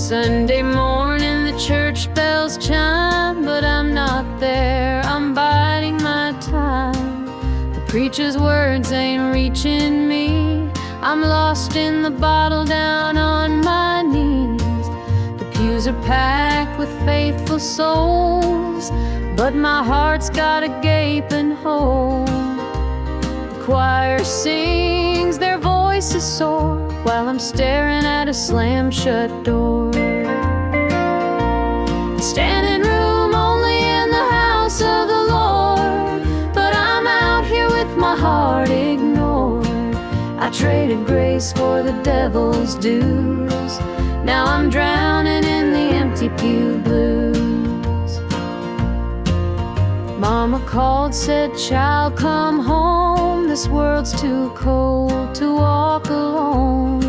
Sunday morning the church bells chime, but I'm not there, I'm biding my time. The preacher's words ain't reaching me, I'm lost in the bottle down on my knees. The pews are packed with faithful souls, but my heart's got a gaping hole. The choir sings, their voices soar, while I'm staring at a slam-shut door. Standing room only in the house of the Lord, but I'm out here with my heart ignored. I traded grace for the devil's dues, now I'm drowning in the empty pew blues. Mama called, said, "Child, come home, this world's too cold to walk alone."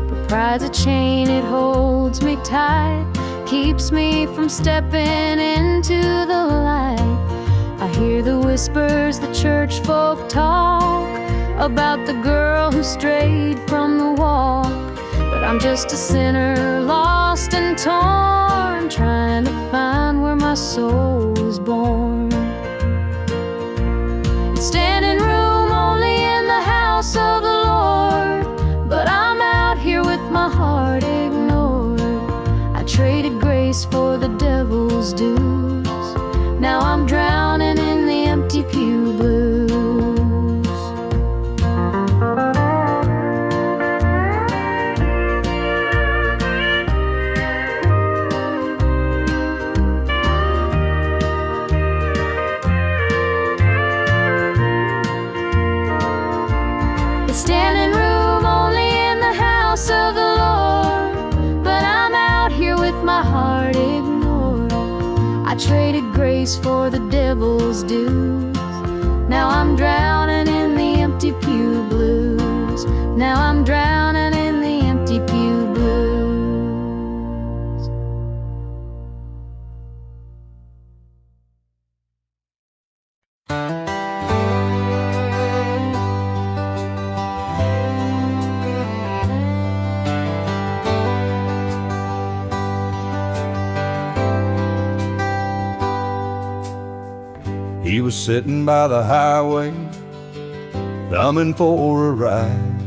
But pride's a chain, it holds me tight, keeps me from stepping into the light. I hear the whispers the church folk talk about the girl who strayed from the walk, but I'm just a sinner, lost and torn, trying to find where my soul was born. It's standing room only in the house of the Lord, but I'm out here with my heart ignored. I traded grace for the devil's dues, now I'm drowning in the empty pew blues. Standing room only in the house of the Lord, but I'm out here with my heart ignored. I traded grace for the devil's dues, now I'm drowning in the empty pew blues. Now I'm drowning in the empty pew blues. He was sitting by the highway, thumbing for a ride.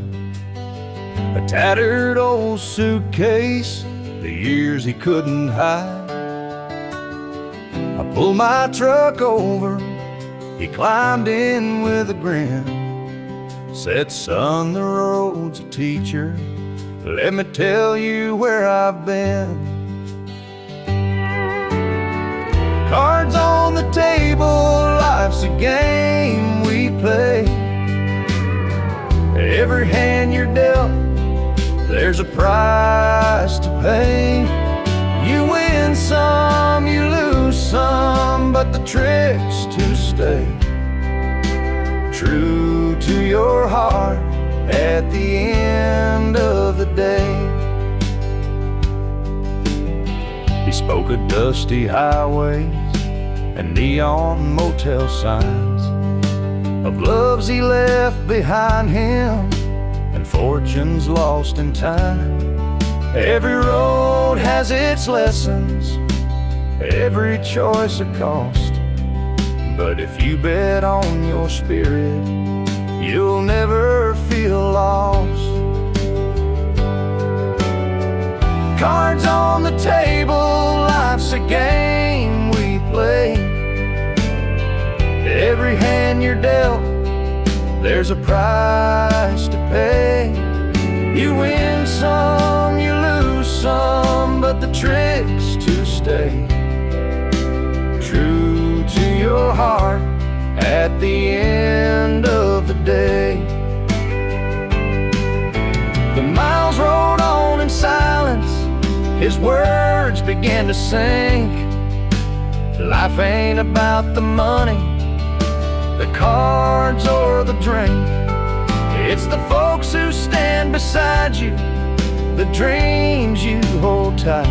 A tattered old suitcase, the years he couldn't hide. I pulled my truck over, he climbed in with a grin. Said, "Son, the road's a teacher, let me tell you where I've been." Cards on the table, life's a game we play. Every hand you're dealt, there's a price to pay. You win some, you lose some, but the trick's to stay true to your heart at the end of the day. He spoke of dusty highways and neon motel signs, of loves he left behind him and fortunes lost in time. Every road has its lessons, every choice a cost, but if you bet on your spirit, you'll never feel lost. Cards on the table, life's a game we play. Every hand you're dealt, there's a price to pay. You win some, you lose some, but the trick's to stay true to your heart at the end of the day. The miles rolled on in silence, his words began to sink. Life ain't about the money, the cards or the drink. It's the folks who stand beside you, the dreams you hold tight,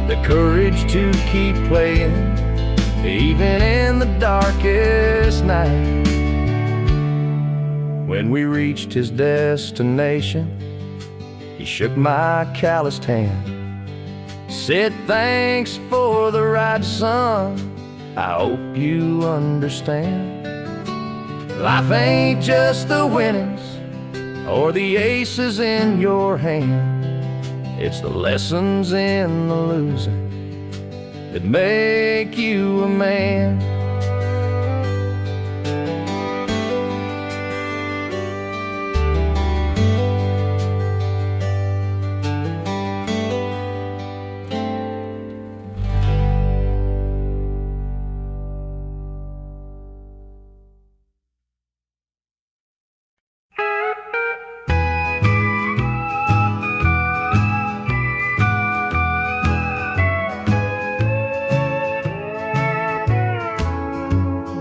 the courage to keep playing even in the darkest night. When we reached his destination, he shook my calloused hand said thanks for the ride, son, I hope you understand. Life ain't just the winnings or the aces in your hand. It's the lessons in the losing that make you a man.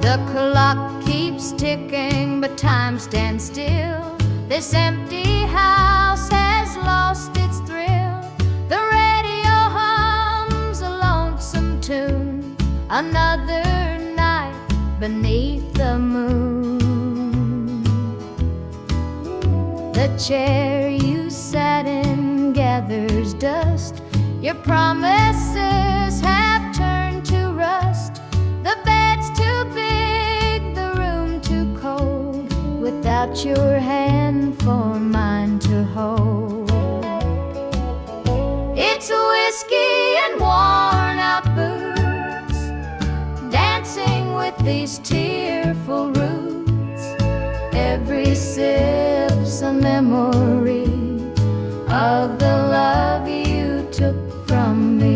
The clock keeps ticking, but time stands still. This empty house has lost its thrill. The radio hums a lonesome tune. Another night beneath the moon. The chair you sat in gathers dust. Your promises have turned to rust. The bed's too big, the room too cold, without your hand for mine to hold. It's whiskey and worn out boots, dancing with these tearful roots. Every sip's a memory of the love you took from me.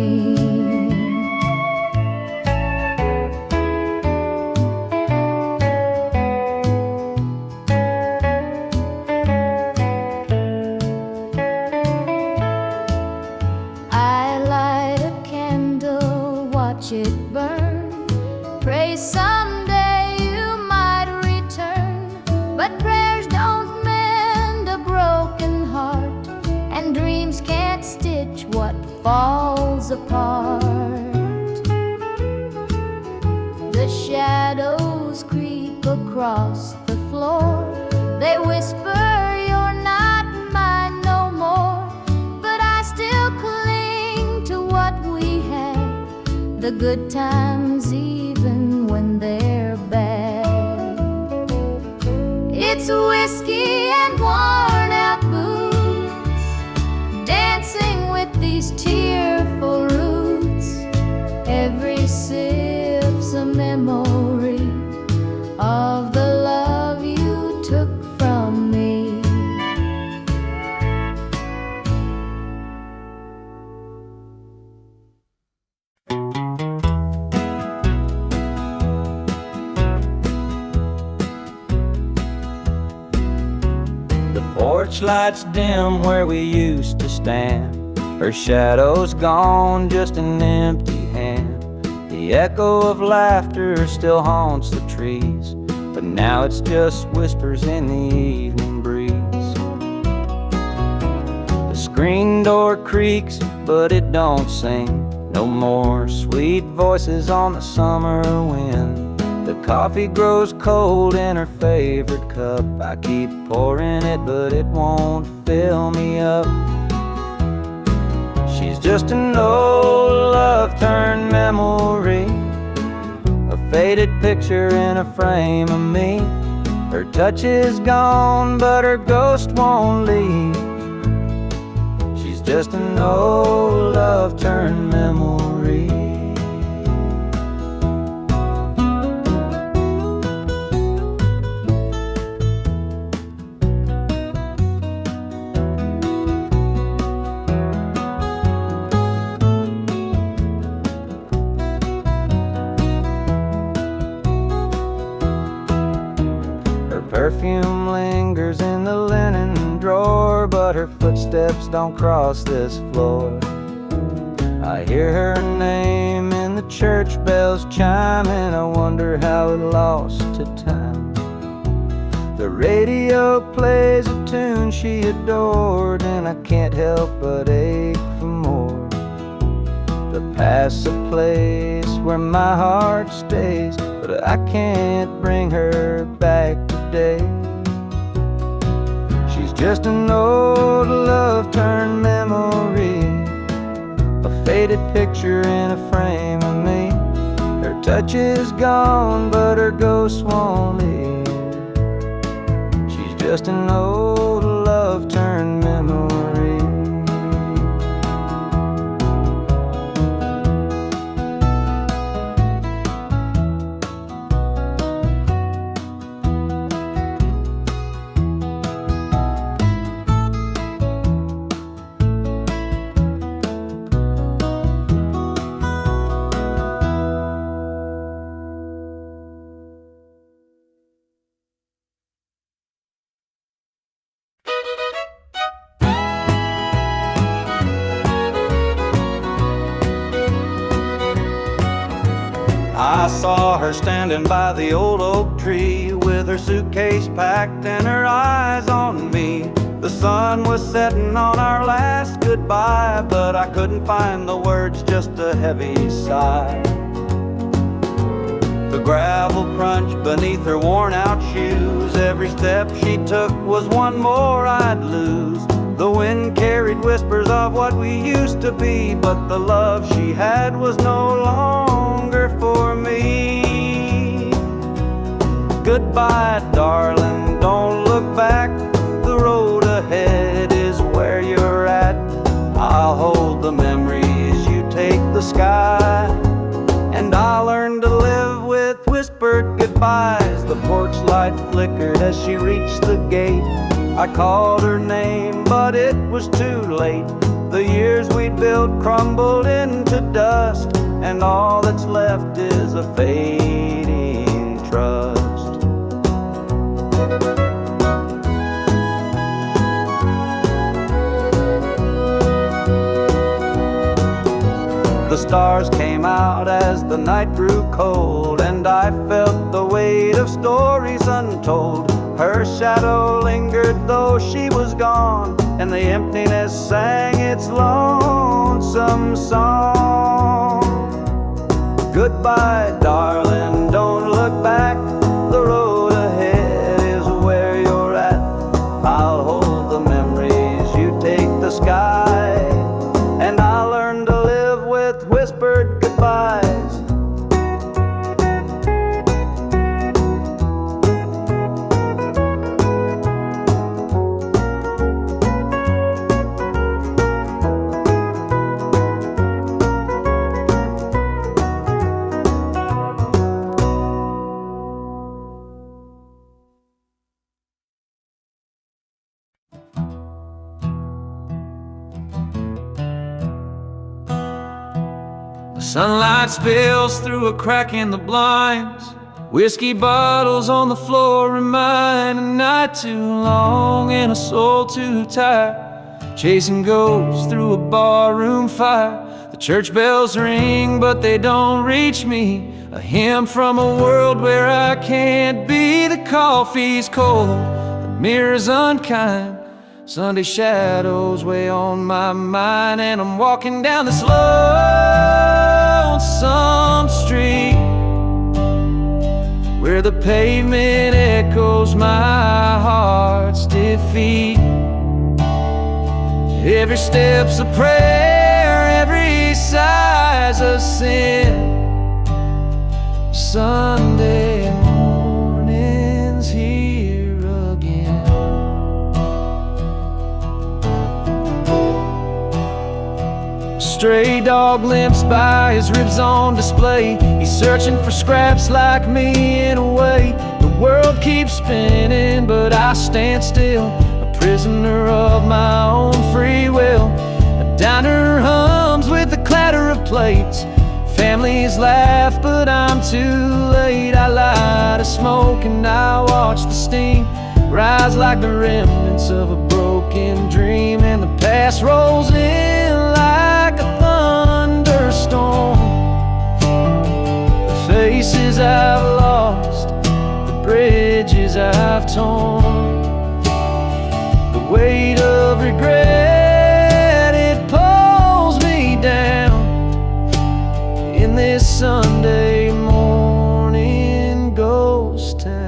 It burn. Pray someday you might return, but prayers don't mend a broken heart, and dreams can't stitch what falls apart. The shadows creep across the floor. They whisper you're not mine no more, but I still cling to what we had. The good times even when they're bad. It's whiskey and worn out boots, dancing with these tearful roots. Every sip's a memory of the love you took from me. Porch lights dim where we used to stand. Her shadow's gone, just an empty hand. The echo of laughter still haunts the trees, but now it's just whispers in the evening breeze. The screen door creaks, but it don't sing. No more sweet voices on the summer wind. The coffee grows cold in her favorite cup. I keep pouring it, but it won't fill me up. She's just an old love-turned memory, a faded picture in a frame of me. Her touch is gone, but her ghost won't leave. She's just an old love-turned memory. Perfume lingers in the linen drawer, but her footsteps don't cross this floor. I hear her name in the church bells chime, and I wonder how it lost to time. The radio plays a tune she adored, and I can't help but ache for more. The past's a place where my heart stays, but I can't bring her back today. She's just an old love-turned memory, a faded picture in a frame of me. Her touch is gone, but her ghost won't leave. She's just an old love turned memory. I saw her standing by the old oak tree with her suitcase packed and her eyes on me. The sun was setting on our last goodbye, but I couldn't find the words, just a heavy sigh. The gravel crunched beneath her worn out shoes. Every step she took was one more I'd lose. The wind carried whispers of what we used to be, but the love she had was no longer for me. Goodbye, darling, don't look back. The road ahead is where you're at. I'll hold the memories, you take the sky. And I'll learn to live with whispered goodbyes. The porch light flickered as she reached the gate. I called her name, but it was too late. The years we'd built crumbled into dust, and all that's left is a fading trust. The stars came out as the night grew cold, and I felt the weight of stories untold. Her shadow lingered though she was gone, and the emptiness sang its lonesome song. Goodbye, darling, don't look back. The road ahead is where you're at. I'll hold the memories, you take the sky. And I'll learn to live with whispered goodbyes. Sunlight spills through a crack in the blinds. Whiskey bottles on the floor remind a night too long and a soul too tired. Chasing ghosts through a barroom fire. The church bells ring, but they don't reach me. A hymn from a world where I can't be. The coffee's cold, the mirror's unkind. Sunday shadows weigh on my mind, and I'm walking down this lonesome street where the pavement echoes my heart's defeat. Every step's a prayer, every sigh's a sin. Sunday morning's here again. A stray dog limps by, his ribs on display. He's searching for scraps like me in a way. The world keeps spinning, but I stand still, a prisoner of my own free will. A diner hums with the clatter of plates. Families laugh, but I'm too late. I light a smoke and I watch the steam rise like the remnants of a broken dream. And the past rolls in like a thunderstorm. The faces I've lost, the bridges I've torn, the weight of regret, it pulls me down in this Sunday morning ghost town.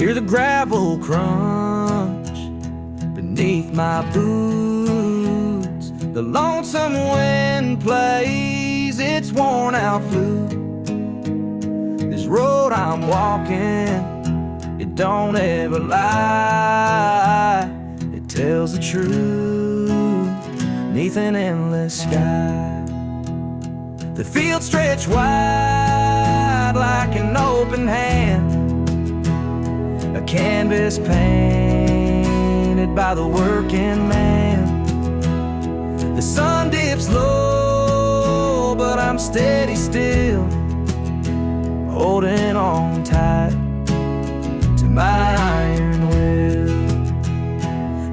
hear the gravel crunch beneath my boots. The lonesome wind plays its worn out flute. This road I'm walking, it don't ever lie. It tells the truth neath an endless sky. The fields stretch wide like an open hand, a canvas painted by the working man. The sun dips low, but I'm steady still, holding on tight to my iron will.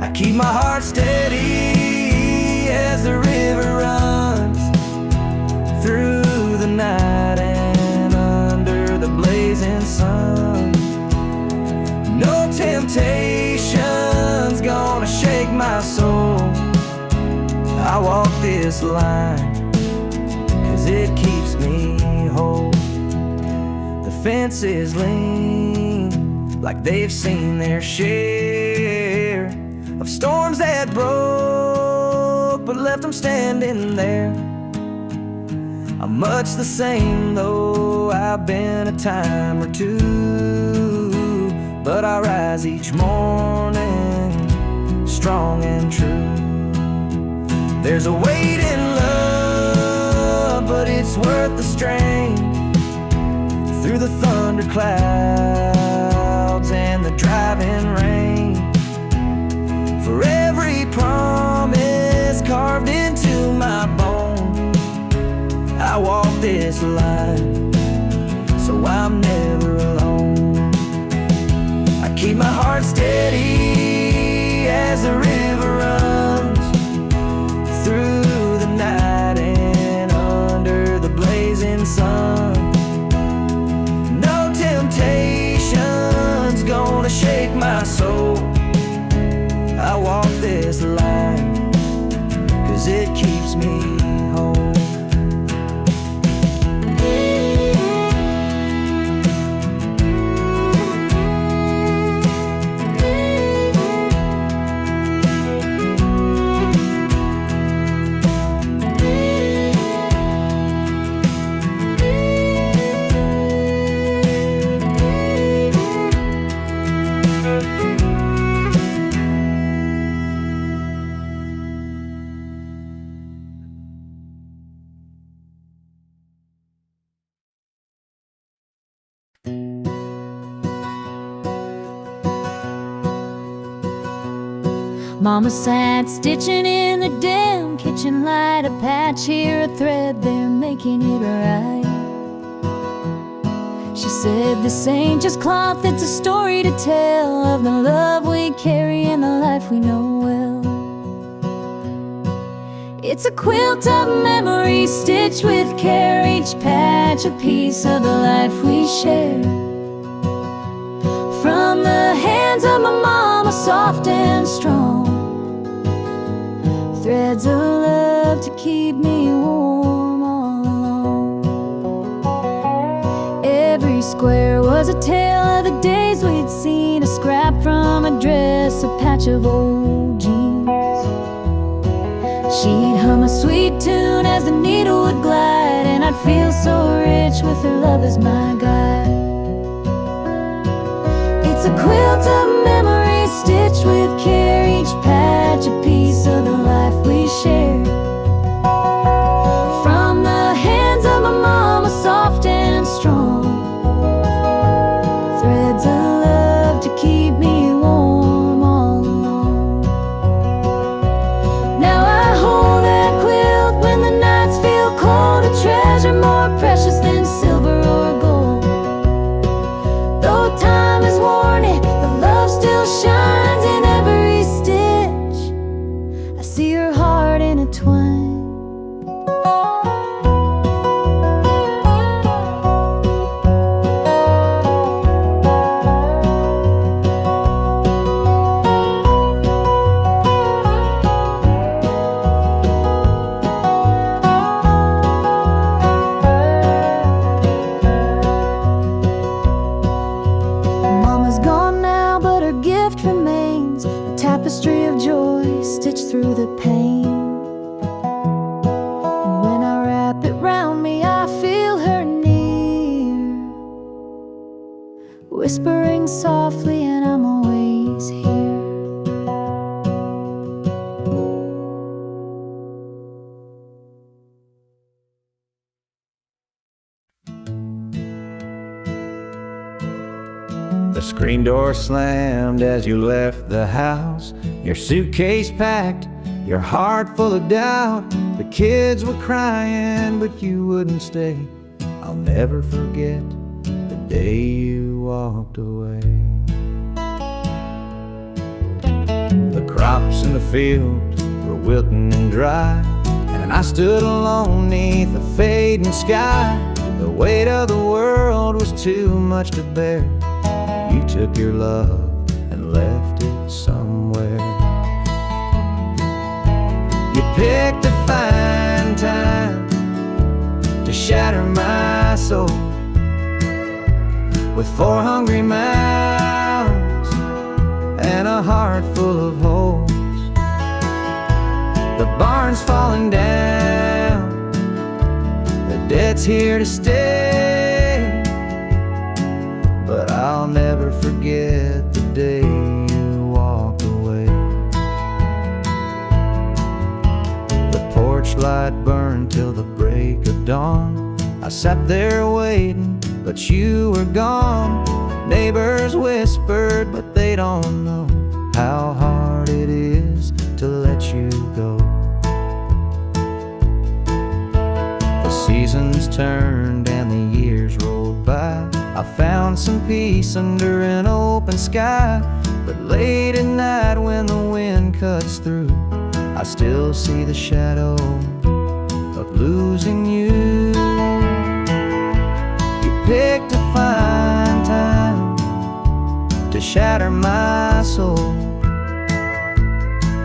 I keep my heart steady as the river runs through the night and under the blazing sun. No temptation's gonna shake my soul. I walk this line 'cause it keeps me whole. The fences lean like they've seen their share of storms that broke but left them standing there. I'm much the same though I've been a time or two, but I rise each morning strong and true. There's a weight in love, but it's worth the strain. Through the thunder clouds and the driving rain, for every promise carved into my bone, I walk this line so I'm never alone. I keep my heart steady as the river runs through the night and under the blazing sun. No temptation's gonna shake my soul. I walk this line 'cause it keeps me whole. Mama sat stitching in the dim kitchen light, a patch here, a thread there, making it right. She said, this ain't just cloth, it's a story to tell of the love we carry and the life we know well. It's a quilt of memories stitched with care, each patch a piece of the life we share. From the hands of my mama, soft and strong, threads of love to keep me warm all along. Every square was a tale of the days we'd seen, a scrap from a dress, a patch of old jeans. She'd hum a sweet tune as the needle would glide, and I'd feel so rich with her love as my guide. It's a quilt of memories stitched with care, each patch a piece of the life we share. From the hands of my mama, soft and strong, threads of love to keep me warm all along. Now I hold that quilt when the nights feel cold, a treasure more precious than silver or gold. Though time has worn it, the love still shines in every stitch The screen door slammed as you left the house, your suitcase packed, your heart full of doubt. The kids were crying, but you wouldn't stay. I'll never forget the day you walked away. The crops in the field were wilting and dry, and I stood alone neath the fading sky. The weight of the world was too much to bear. You took your love and left it somewhere. You picked a fine time to shatter my soul with 4 hungry mouths and a heart full of holes. The barn's falling down, the debt's here to stay, but I'll never forget the day you walked away. The porch light burned till the break of dawn. I sat there waiting, but you were gone. Neighbors whispered, but they don't know how hard it is to let you go. The seasons turned and the years rolled by. I found some peace under an open sky, but late at night when the wind cuts through, I still see the shadow of losing you. You picked a fine time to shatter my soul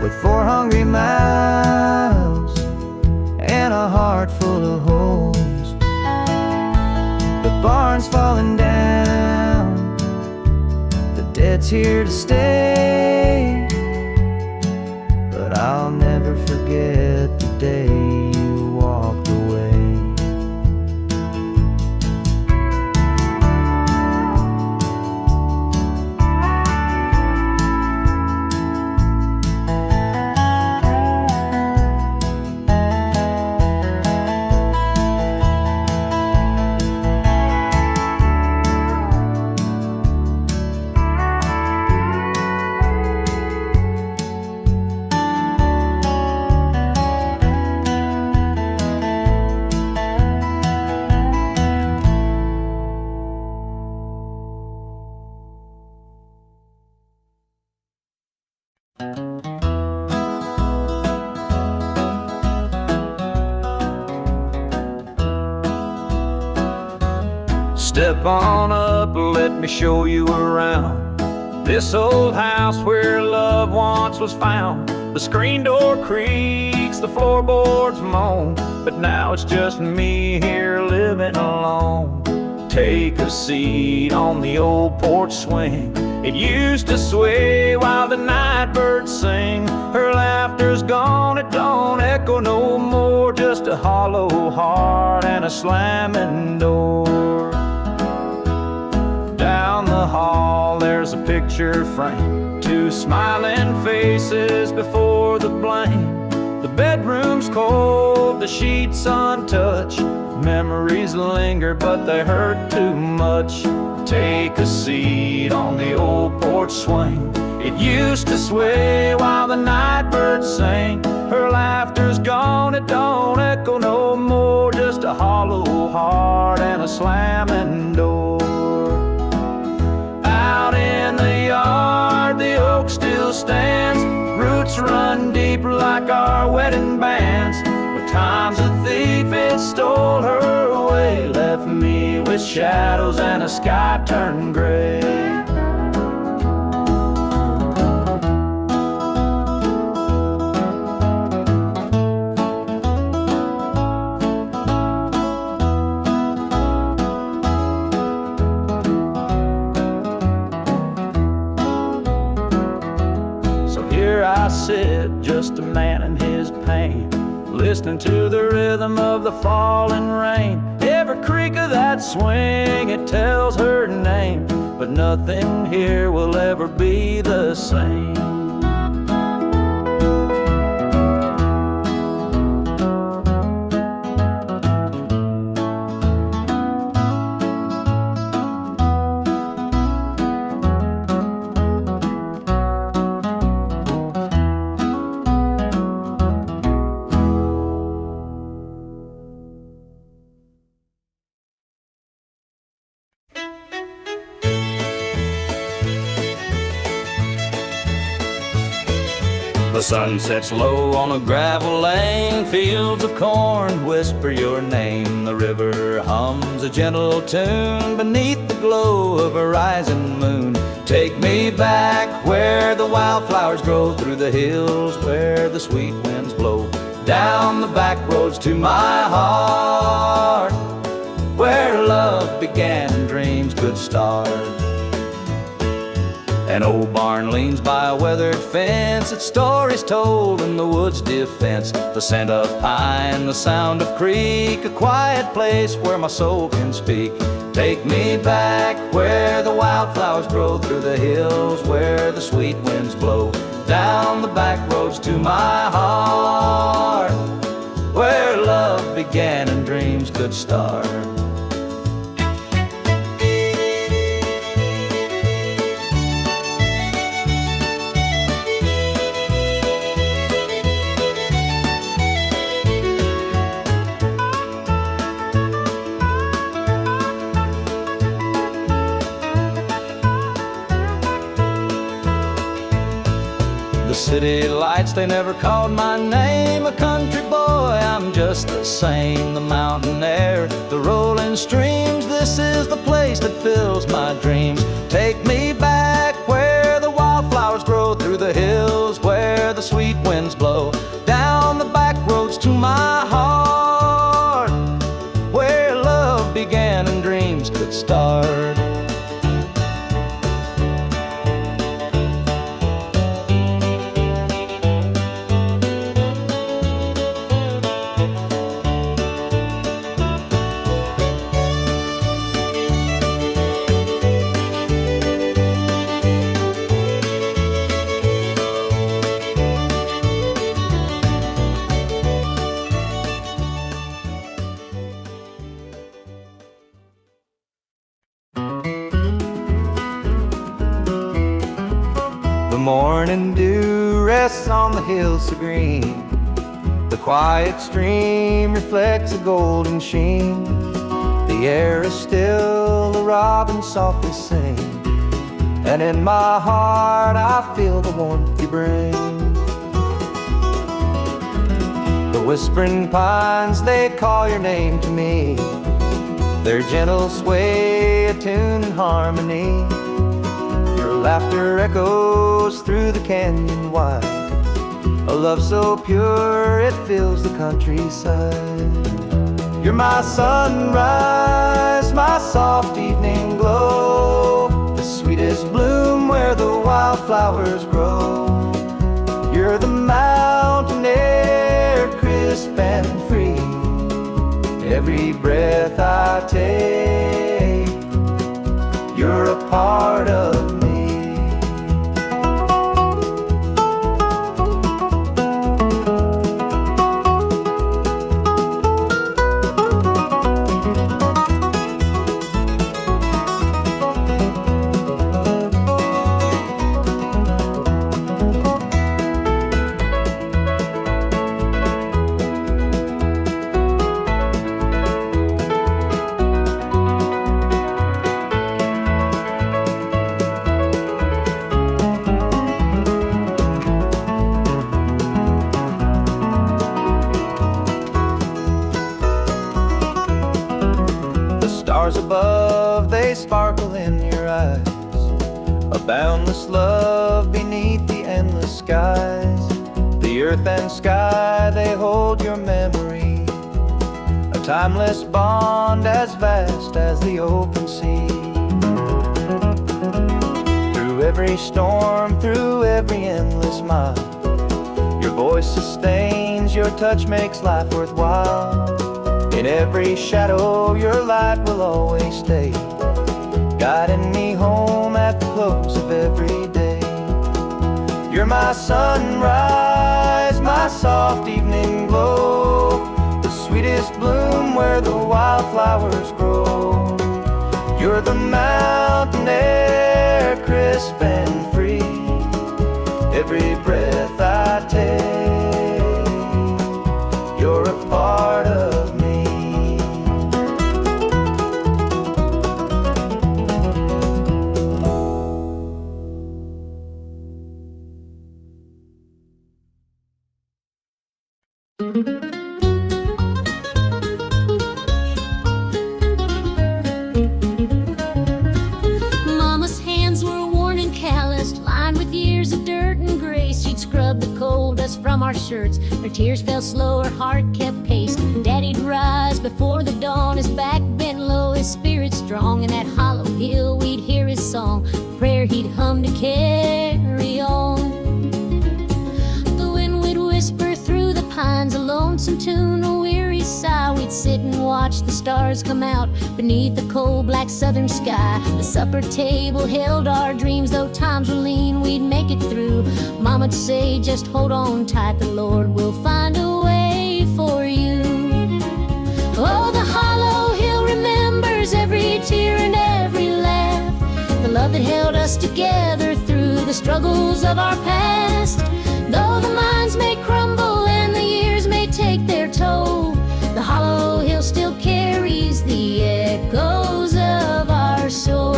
with 4 hungry mouths and a heart full of holes. The barn's falling down, the debt's here to stay, but I'll never forget the day you walked away. Step on up, let me show you around this old house where love once was found. The screen door creaks, the floorboards moan, but now it's just me here living alone. Take a seat on the old porch swing. It used to sway while the night birds sing. Her laughter's gone, it don't echo no more, just a hollow heart and a slamming door. Down the hall there's a picture frame, 2 smiling faces before the blame. The bedroom's cold, the sheets untouched. Memories linger but they hurt too much. Take a seat on the old porch swing. It used to sway while the night birds sang. Her laughter's gone, it don't echo no more, just a hollow heart and a slamming door. Out in the yard, the oak still stands. Roots run deep like our wedding bands. But time's a thief, it stole her away, left me with shadows and a sky turned gray. I sit, just a man in his pain, listening to the rhythm of the falling rain. Every creak of that swing, it tells her name, but nothing here will ever be the same. The sun sets low on a gravel lane, fields of corn whisper your name. The river hums a gentle tune beneath the glow of a rising moon. Take me back where the wildflowers grow, through the hills where the sweet winds blow, down the back roads to my heart, where love began and dreams could start. An old barn leans by a weathered fence, its stories told in the woods' defense. The scent of pine, the sound of creek, a quiet place where my soul can speak. Take me back where the wildflowers grow, through the hills where the sweet winds blow, down the back roads to my heart, where love began and dreams could start. City lights, they never called my name. A country boy, I'm just the same. The mountain air, the rolling streams, this is the place that fills my dreams. Take me back where the wildflowers grow, through the hills where the sweet winds blow, down the back roads to my heart, where love began and dreams could start. The morning dew rests on the hills so green. The quiet stream reflects a golden sheen. The air is still, the robins softly sing, and in my heart I feel the warmth you bring. The whispering pines, they call your name to me. Their gentle sway, a tune in harmony. Laughter echoes through the canyon wide, a love so pure it fills the countryside. You're my sunrise, my soft evening glow, the sweetest bloom where the wildflowers grow. You're the mountain air, crisp and free. Every breath I take, you're a part of me. Stars above, they sparkle in your eyes, a boundless love beneath the endless skies. The earth and sky, they hold your memory, a timeless bond as vast as the open sea. Through every storm, through every endless mile, your voice sustains, your touch makes life worthwhile. In every shadow, your light will always stay, guiding me home at the close of every day. You're my sunrise, my soft evening glow, the sweetest bloom where the wildflowers grow. You're the mountain air, crisp and free. Every breath I take, you're a part of me. shirts. Her tears fell slow, her heart kept pace. Daddy'd rise before the dawn, his back bent low, his spirit strong. In that hollow hill we'd hear his song, a prayer he'd hum to carry on. The wind would whisper through the pines, a lonesome tune, a weary sigh. We'd sit and watch the stars come out beneath the cold black southern sky. The supper table held our dreams, though times were lean, we'd make it through. Mama'd say, just hold on tight, the Lord will find a way for you. Oh, the hollow hill remembers every tear and every laugh, the love that held us together through the struggles of our past. Though the minds may crumble and the years may take their toll, the hollow hill still carries the echoes of our soul.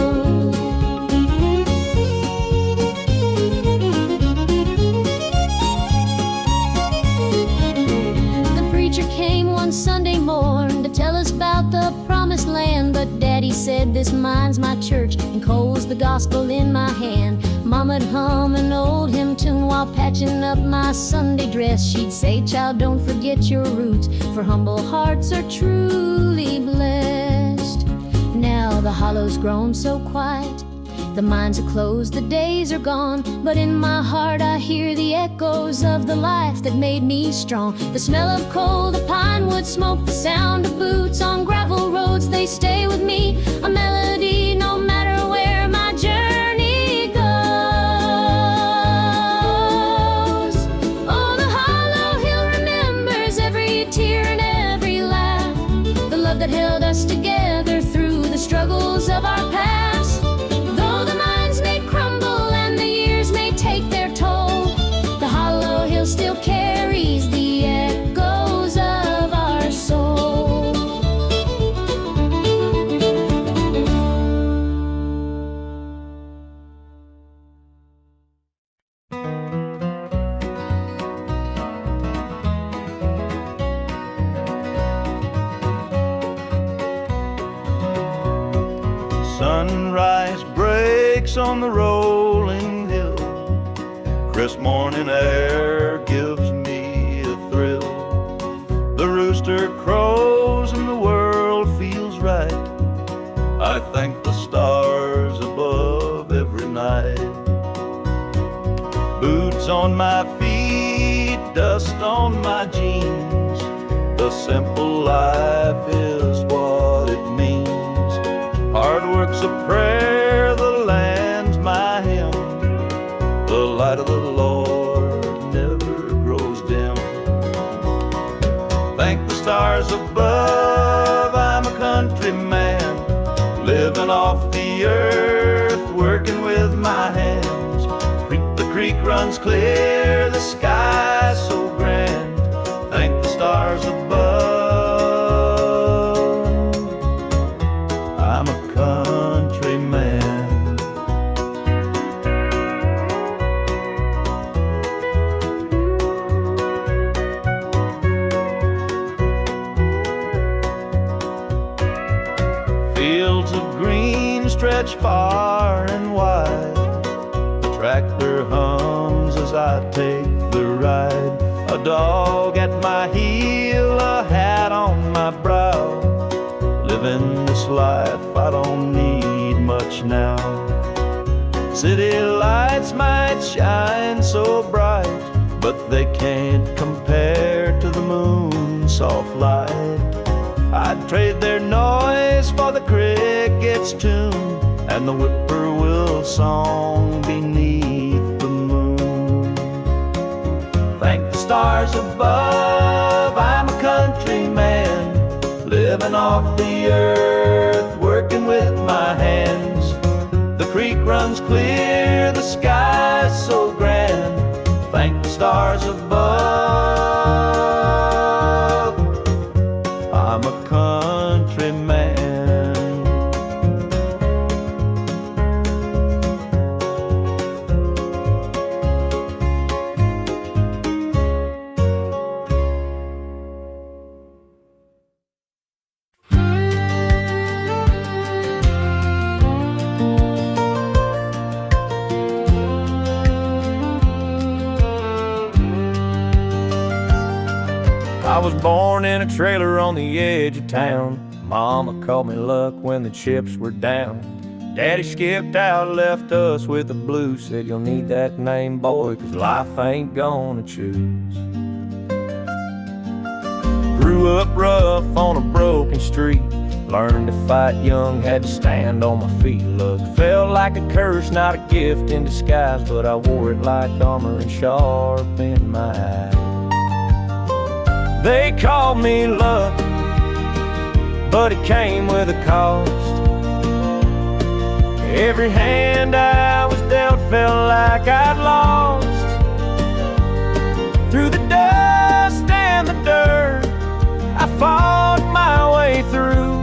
The preacher came one Sunday morn to tell us about the promised land, but Daddy said, this mine's my church and Cole's the gospel in my hand. Mama'd hum an old hymn tune while patching up my Sunday dress. She'd say, child, don't forget your roots, for humble hearts are truly blessed. Now the hollow's grown so quiet, the mines are closed, the days are gone, but in my heart I hear the echoes of the life that made me strong. The smell of coal, the pine wood smoke, the sound of boots on gravel roads, they stay with me, a melody no matter where my journey goes. Oh, the hollow hill remembers every tear and every laugh, the love that held us together through the struggles of our past. Though the minds may crumble and the years may take their toll, the hollow hill still carries the echoes of our soul. Sunrise breaks on the rolling hill, crisp morning air gives me a thrill. The rooster crows and the world feels right. I thank the stars above every night. Boots on my feet, dust on my jeans, the simple life is what it means. Hard work's a prayer, the land's my hymn, the light of the Lord never grows dim. Thank the stars above, I'm a country man, living off the earth, working with my hands. The creek runs clear, the sky's so grand, thank the stars above, I'm a country man. Fields of green stretch far and wide, the tractor hums as I take the ride. A dog at my heel, a hat on my brow, living this life I don't need much now. City lights might shine so bright, but they can't compare to the moon's soft light. I'd trade their noise for the cricket's tune and the whippoorwill song beneath the moon. Thank the stars above, I'm a country man, living off the earth, working with my hands. The creek runs clear, the sky's so grand, thank the stars above, I'm a country man. was born in a trailer on the edge of town. Mama called me luck when the chips were down. Daddy skipped out, left us with the blues. Said you'll need that name, boy, 'cause life ain't gonna choose. Grew up rough on a broken street. Learned to fight young, had to stand on my feet. Look, felt like a curse, not a gift in disguise, but I wore it like armor and sharp in my eye. They called me luck, but it came with a cost. Every hand I was dealt felt like I'd lost. Through the dust and the dirt, I fought my way through.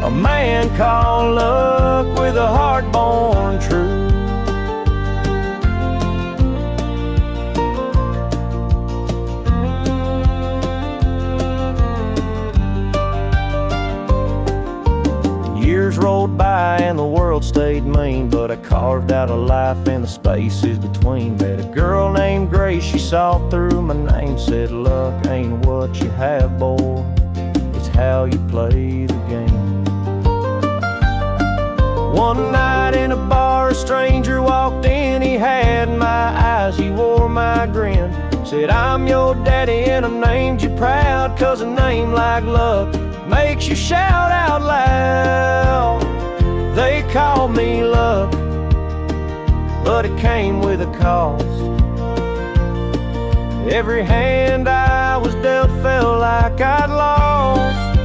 A man called luck with a heart born true. Years rolled by and the world stayed mean, but I carved out a life in the spaces between. Met a girl named Grace, she saw through my name. Said luck ain't what you have, boy, it's how you play the game. One night in a bar, a stranger walked in. He had my eyes, he wore my grin. Said, I'm your daddy and I named you proud, 'cause a name like luck makes you shout out loud. They called me luck, but it came with a cost. Every hand I was dealt felt like I'd lost.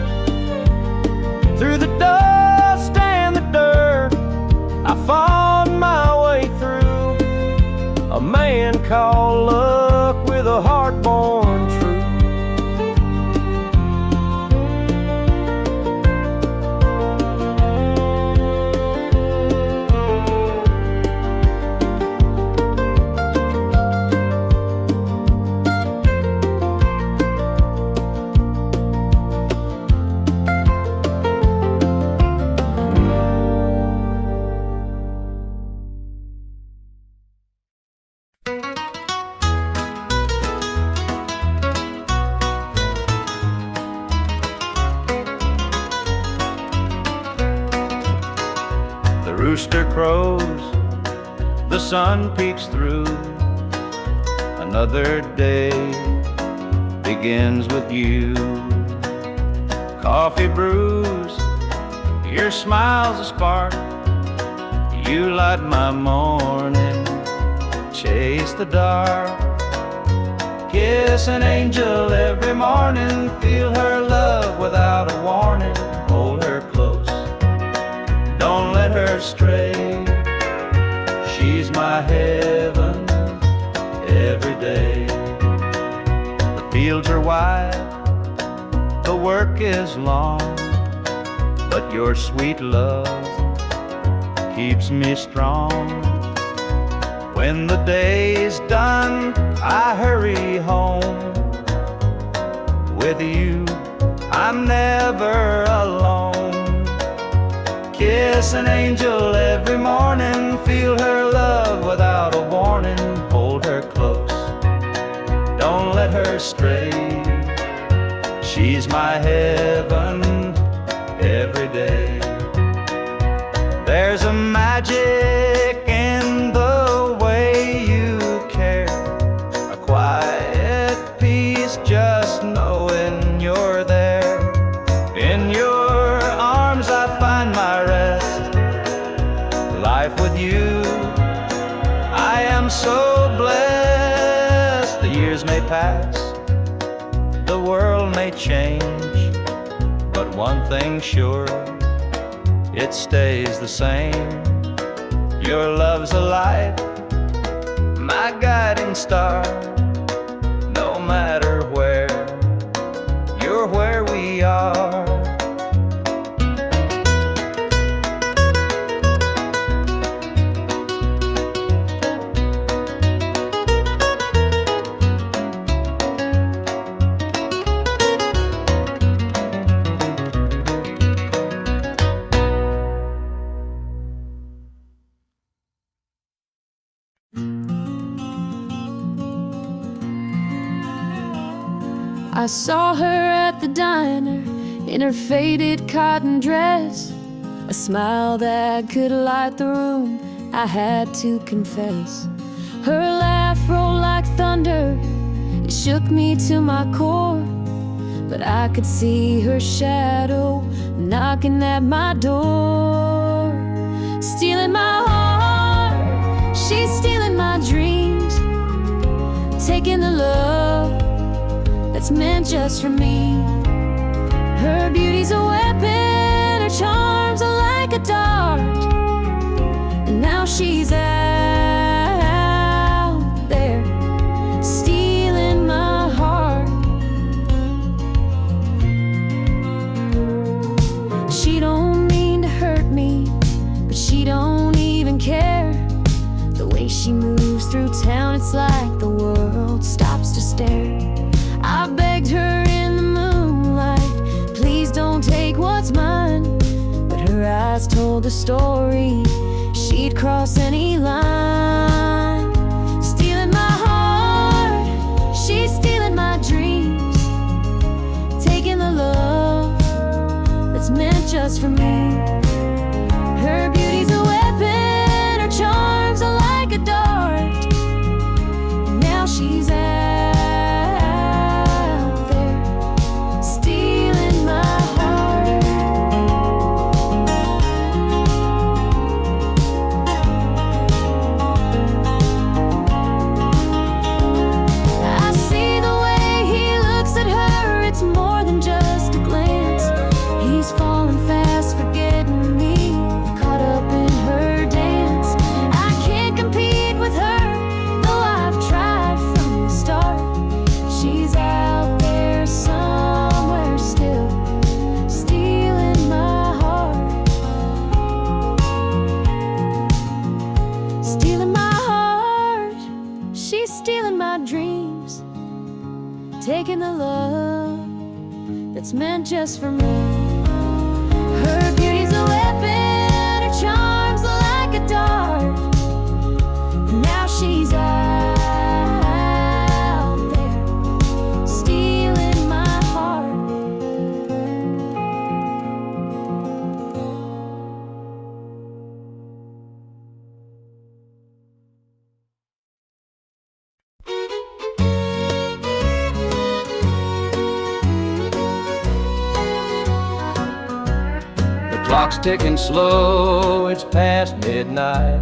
Through the dust and the dirt, I fought my way through. A man called luck with a heart born true. Rooster crows, the sun peeks through. Another day begins with you. Coffee brews, your smile's a spark. You light my morning, chase the dark. Kiss an angel every morning, feel her love without a warning. Hold her close, don't let her stray. She's my heaven every day. The fields are wide, the work is long, but your sweet love keeps me strong. When the day's done, I hurry home. With you, I'm never alone. Kiss an angel every morning, feel her love without a warning. Hold her close, don't let her stray. She's my heaven every day. There's a magic in the way you care, a quiet peace just knowing you're there. In your arms I find my rest. Life with you, I am so blessed. The years may pass, the world may change, but one thing's sure, it stays the same. Your love's a light, my guiding star. No matter where, you're where we are. I saw her at the diner in her faded cotton dress, a smile that could light the room, I had to confess. Her laugh rolled like thunder, it shook me to my core, but I could see her shadow knocking at my door. Stealing my heart, she's stealing my dreams, taking the love that's meant just for me. Her beauty's a weapon, her charms are like a dart, and now she's out there stealing my heart. She don't mean to hurt me, but she don't even care. The way she moves through town, it's like the world stops to stare. I begged her in the moonlight, please don't take what's mine, but her eyes told the story, she'd cross any line. Stealing my heart, she's stealing my dreams, taking the love that's meant just for me. Her beauty's a weapon, her charms are like a dart, and now she's out there stealing my heart. I see the way he looks at her, it's more than just a glance. He's falling fast, forgetting me, caught up in her dance. I can't compete with her, though I've tried from the start. She's out there somewhere still, stealing my heart. Stealing my heart, she's stealing my dreams, taking the love that's meant just for me. Her beauty's a weapon, her charms are like a dart, and now she's out there stealing my heart. The clock's ticking slow, it's past midnight.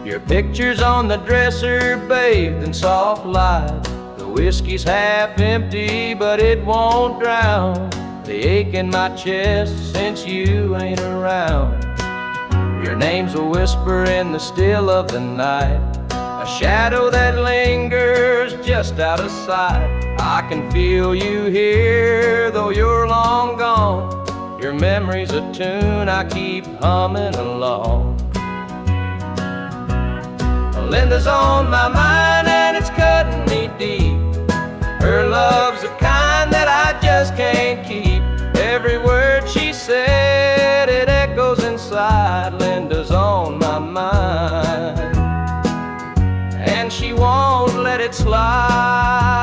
Your picture's on the dresser, bathed in soft light. The whiskey's half empty, but it won't drown the ache in my chest since you ain't around. Your name's a whisper in the still of the night, a shadow that lingers just out of sight. I can feel you here, though you're long gone. Your memory's a tune I keep humming along. Linda's on my mind and it's cutting me deep. Her love's the kind that I just can't keep. Every word she said, it echoes inside. Linda's on my mind, and she won't let it slide.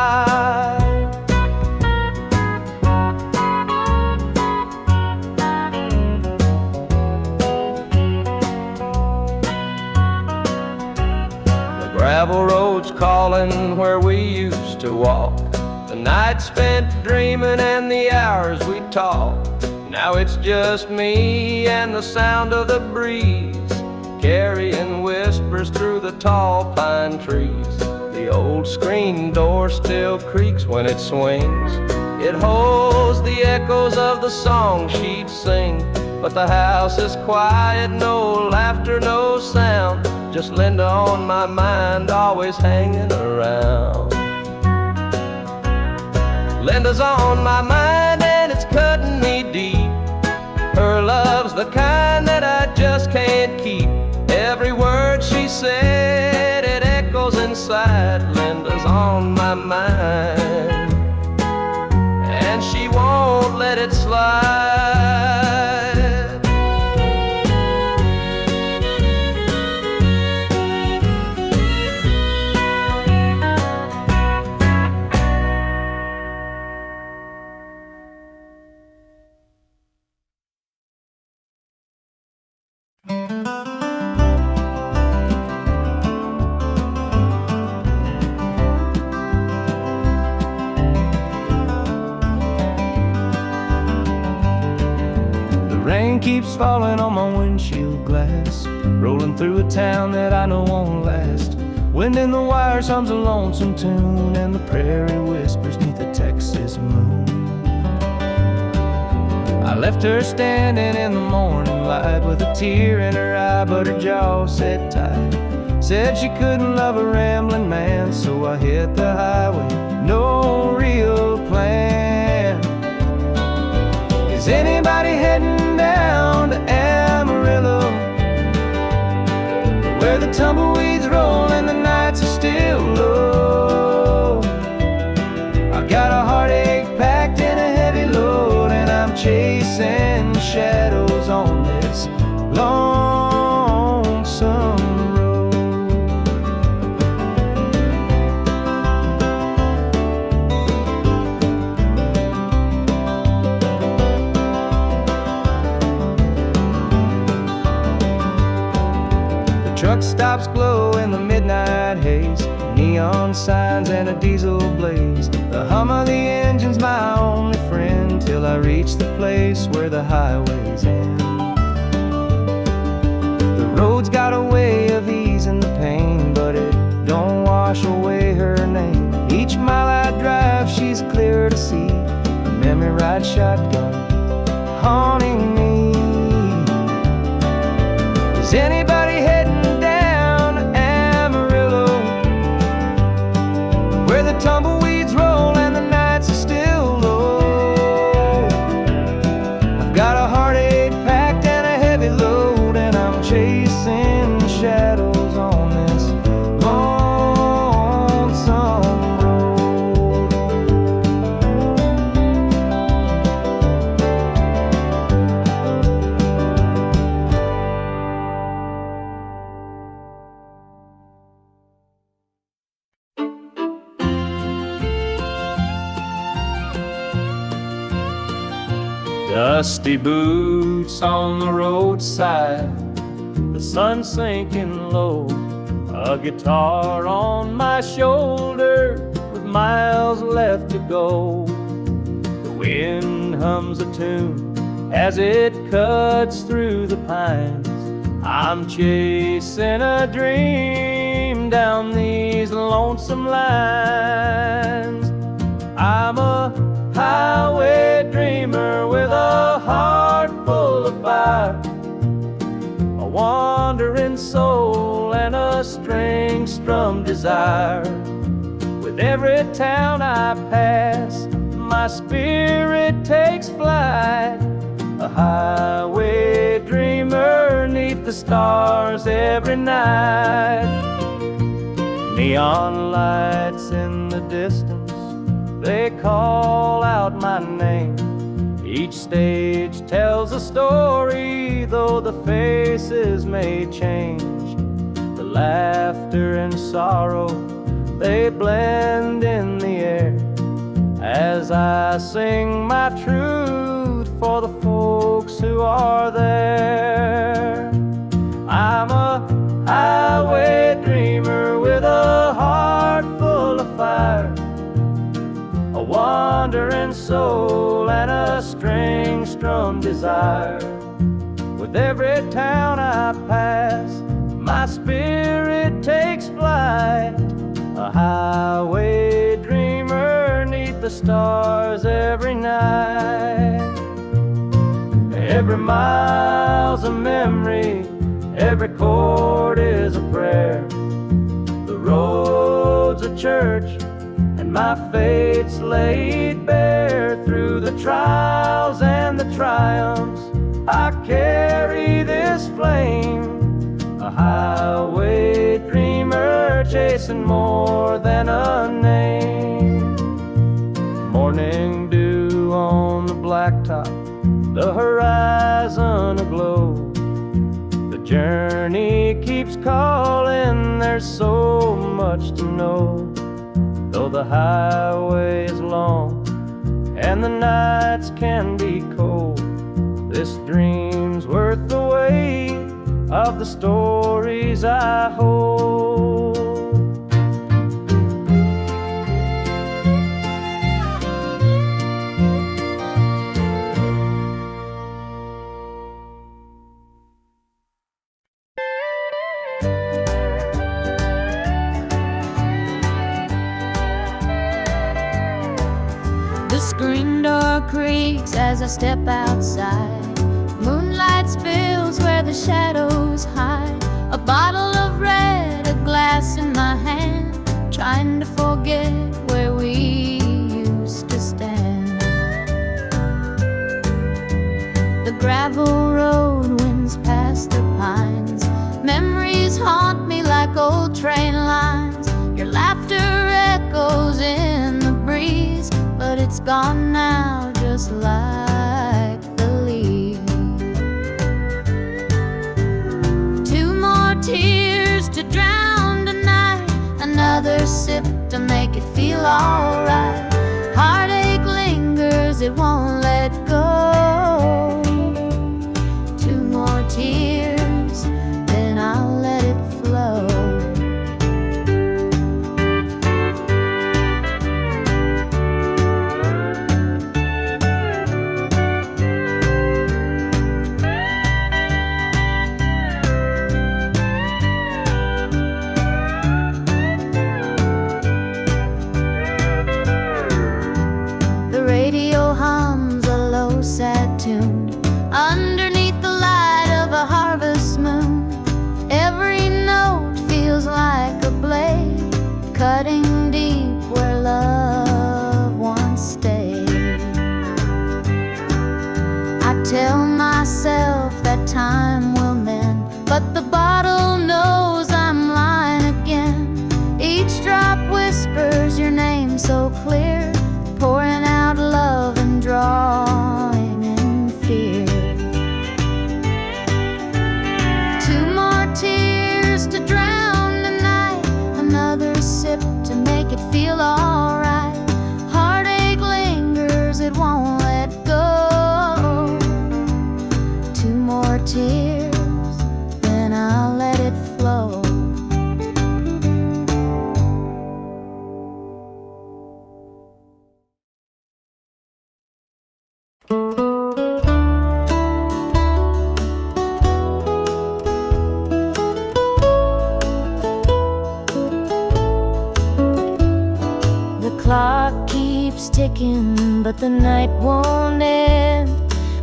Gravel roads calling where we used to walk, the nights spent dreaming and the hours we talked. Now it's just me and the sound of the breeze, carrying whispers through the tall pine trees. The old screen door still creaks when it swings. It holds the echoes of the song she'd sing, but the house is quiet, no laughter, no sound. Just Linda on my mind, always hanging around. Linda's on my mind and it's cutting me deep. Her love's the kind that I just can't keep. Every word she said, it echoes inside. Linda's on my mind, and she won't let it slide. Rain keeps falling on my windshield glass, rolling through a town that I know won't last. Wind in the wires hums a lonesome tune, and the prairie whispers neath the Texas moon. I left her standing in the morning light with a tear in her eye, but her jaw said tight. Said she couldn't love a rambling man, so I hit the highway, no real plan. Is anybody heading down to Amarillo, where the tumbleweeds roll and the nights are still low? I got a heartache packed in a heavy load, and I'm chasing shadows on this lonesome road. The truck stops glow in the midnight haze, neon signs and a diesel blaze. The hum of the engine's my only friend, till I reach the place where the highways end. The road's got a way of easing the pain, but it don't wash away her name. Each mile I drive, she's clear to see, a memory ride shotgun haunting me. Is anybody heading down to Amarillo, where the tumbleweeds roll and the nights are still low? I've got a heartache packed and a heavy load, and I'm chasing shadows on this lonesome road. Dusty boots on the roadside, the sun sinking low, a guitar on my shoulder with miles left to go. The wind hums a tune as it cuts through the pines. I'm chasing a dream down these lonesome lines. I'm a highway dreamer with a heart full of fire, a wandering soul and a string-strummed desire. With every town I pass, my spirit takes flight, a highway dreamer 'neath the stars every night. Neon lights in the distance, they call out my name. Each stage tells a story, though the faces may change. The laughter and sorrow, they blend in the air, as I sing my truth for the folks who are there. I'm a highway dreamer with a heart full of fire, a wandering soul and a string-strummed desire. With every town I pass, my spirit takes flight, a highway dreamer 'neath the stars every night. Every mile's a memory, every chord is a prayer. The road's a church, and my fate's laid bare. Through the trials and the triumphs, I carry this flame, a highway dreamer chasing more than a name. Morning dew on the blacktop, the horizon aglow. The journey keeps calling, there's so much to know. Though the highway is long and the nights can be cold, this dream's worth the weight of the stories I hold. Thank you. 'Cause Screen door creaks as I step outside. Moonlight spills where the shadows hide. A bottle of red, a glass in my hand, trying to forget where we used to stand. The gravel road winds past the pines. Memories haunt me like old train lines. Your laughter echoes in the breeze, but it's gone now, just like the leaves. Two more tears to drown tonight, another sip to make it feel alright. Heartache lingers, it won't let go. Two more tears, then I'll let it flow. Radio hums a low, sad tune underneath the light of a harvest moon. Every note feels like a blade, cutting deep where love once stayed. I tell myself that time will mend, but the bottle knows I'm lying again. Each drop whispers your name so clear, pouring out love and drawing in fear. Two more tears to drown the night, another sip to make it feel alright. Heartache lingers, it won't let go. Two more tears, then I'll let it flow. Clock keeps ticking, but the night won't end.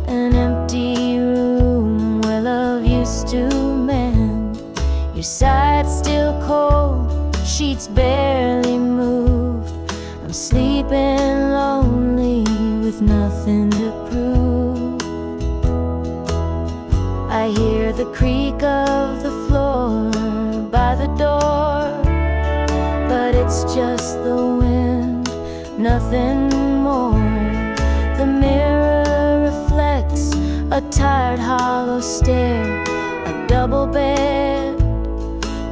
An empty room where love used to mend. Your side's still cold, sheets barely moved. I'm sleeping lonely with nothing to prove. I hear the creak of the floor by the door, but it's just the wind, nothing more. The mirror reflects a tired, hollow stare. A double bed,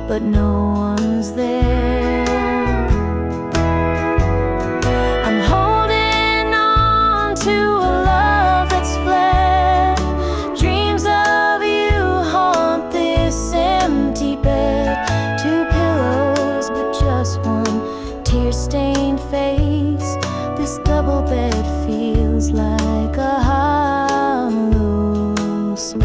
but no one's there. I'm holding on to a love that's fled. Dreams of you haunt this empty bed. Two pillows, but just one tear-stained face. This double bed feels like a hollow space.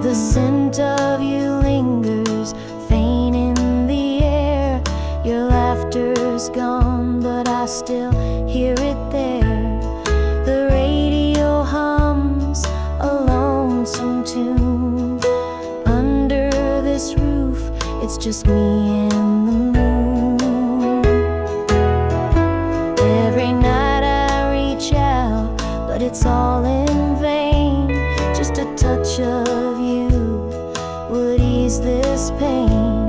The scent of you lingers, faint in the air. Your laughter's gone, but I still hear it there. The radio hums a lonesome tune. Under this roof, it's just me and the moon. Every night I reach out, but it's all in vain. Just a touch of you would ease this pain.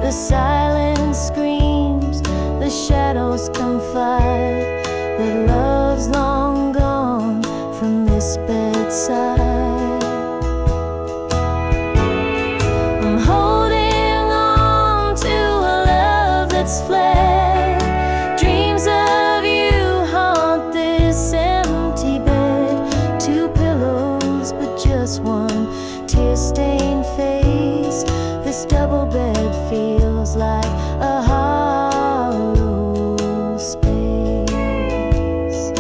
The silence screams, the shadows confide that love's long gone from this bedside. I'm holding on to a love that's fled. Dreams of you haunt this empty bed. Two pillows, but just one tear-stained face. This double bed feels like a hollow space.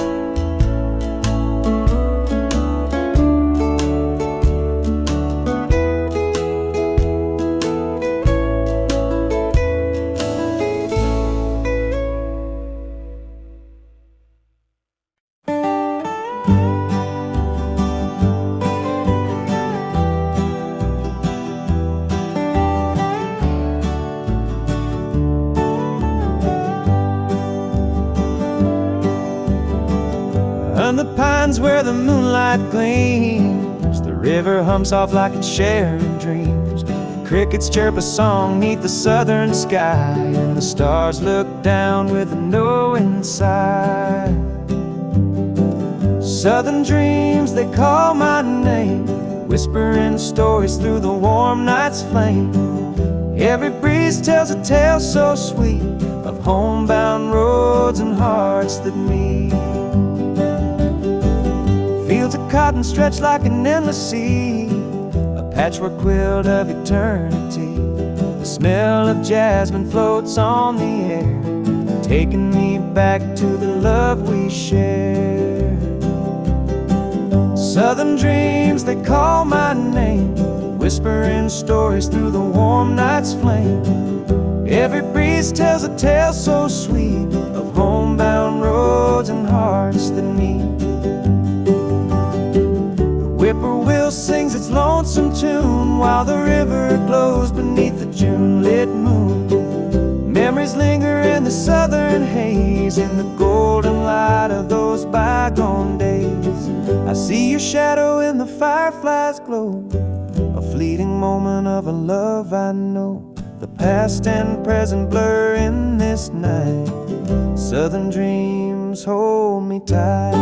moonlight gleams, the river hums off like it's sharing dreams. Crickets chirp a song 'neath the southern sky, and the stars look down with a knowing sigh. Southern dreams, they call my name, whispering stories through the warm night's flame. Every breeze tells a tale so sweet of homebound roads and hearts that meet. Fields of cotton stretch like an endless sea, a patchwork quilt of eternity. The smell of jasmine floats on the air, taking me back to the love we shared. Southern dreams, they call my name, whispering stories through the warm night's flame. Every breeze tells a tale so sweet of homebound roads and hearts that meet. The whippoorwill sings its lonesome tune while the river glows beneath the June-lit moon. Memories linger in the southern haze, in the golden light of those bygone days. I see your shadow in the firefly's glow, a fleeting moment of a love I know. The past and present blur in this night. Southern dreams hold me tight.